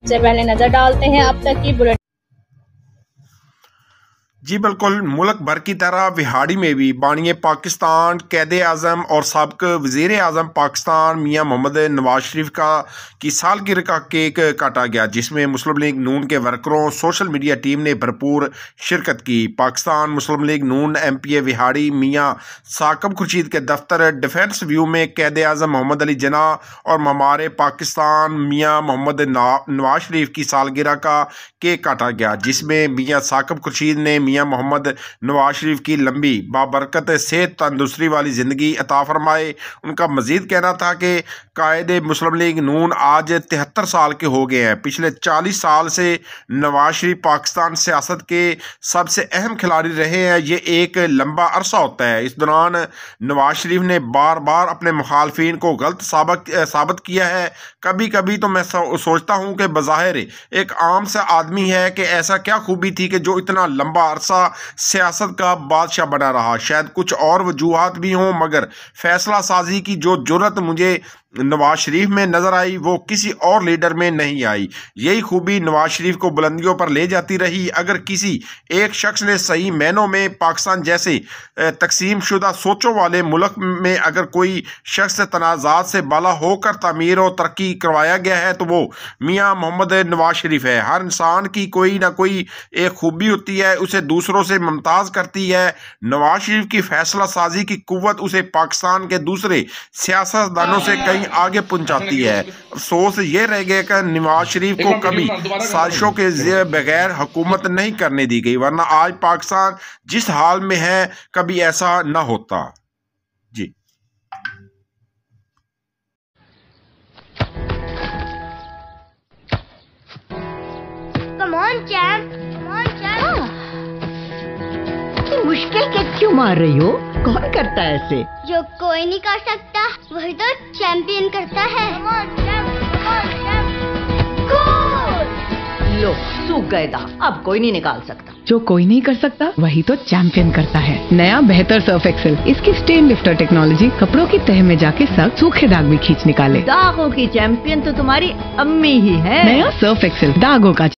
सबसे पहले नजर डालते हैं अब तक की बुलेटिन। जी बिल्कुल, मुल्क भर की तरह विहाड़ी में भी बानी पाकिस्तान कैद आज़म और साबिक वज़ीर आज़म पाकिस्तान मियाँ मोहम्मद नवाज शरीफ की सालगिरह का केक काटा गया, जिसमें मुस्लिम लीग नून के वर्करों सोशल मीडिया टीम ने भरपूर शिरकत की। पाकिस्तान मुस्लिम लीग नून MPA विहाड़ी मियाँ साकिब खुर्शीद के दफ्तर डिफेंस व्यू में कैद आज़म मोहम्मद अली जिन्नाह और ममार पाकिस्तान मियाँ मोहम्मद नवाज शरीफ की सालगिरह का केक काटा गया, जिसमें मियाँ साकिब खुर्शीद ने मियाँ मोहम्मद नवाज शरीफ की लंबी बाबरकत सेहत तंदुरुस्ती वाली ज़िंदगी अता फरमाए। उनका मज़ीद कहना था कि कायद मुस्लिम लीग नून आज 73 साल के हो गए हैं। पिछले 40 साल से नवाज शरीफ पाकिस्तान सियासत के सबसे अहम खिलाड़ी रहे हैं। ये एक लंबा अरसा होता है। इस दौरान नवाज शरीफ ने बार बार अपने मुखालफिन को गलत साबित किया है। कभी कभी तो मैं सोचता हूँ कि बज़ाहिर एक आम सा आदमी है कि ऐसा क्या खूबी थी कि जो इतना लंबा अरसा सियासत का बादशाह बना रहा। शायद कुछ और वजूहात भी हों, मगर फैसला साजी की जो जुर्रत मुझे नवाज शरीफ में नजर आई वो किसी और लीडर में नहीं आई। यही खूबी नवाज शरीफ को बुलंदियों पर ले जाती रही। अगर किसी एक शख्स ने सही मायनों में पाकिस्तान जैसे तकसीम शुदा सोचों वाले मुल्क में अगर कोई शख्स तनाज़ात से बाला होकर तामीर और तरक्की करवाया गया है तो वो मियाँ मोहम्मद नवाज शरीफ है। हर इंसान की कोई ना कोई एक खूबी होती है, उसे दूसरों से मुमताज़ करती है। नवाज शरीफ की फैसला साजी की कुव्वत उसे पाकिस्तान के दूसरे सियासतदानों से कई आगे पहुंचाती है। अफसोस ये रह गया कि नवाज शरीफ को कभी साजिशों के बगैर हुकूमत नहीं करने दी गई, वरना आज पाकिस्तान जिस हाल में है कभी ऐसा न होता। जी Come on, champ. Come on, champ. इतनी मुश्किल किक क्यों मार रही हो? कौन करता है ऐसे? जो कोई नहीं कर सकता वही तो चैंपियन करता है। Come on, champ. Come on, champ. गोल! लो, सूख गए दांव, अब कोई नहीं निकाल सकता। जो कोई नहीं कर सकता वही तो चैंपियन करता है। नया बेहतर सर्फ एक्सेल, इसकी स्टेन लिफ्टर टेक्नोलॉजी कपड़ों की तह में जाके सख्त सूखे दाग भी खींच निकाले। दागों की चैंपियन तो तुम्हारी अम्मी ही है। नया सर्फ एक्सेल, दागों का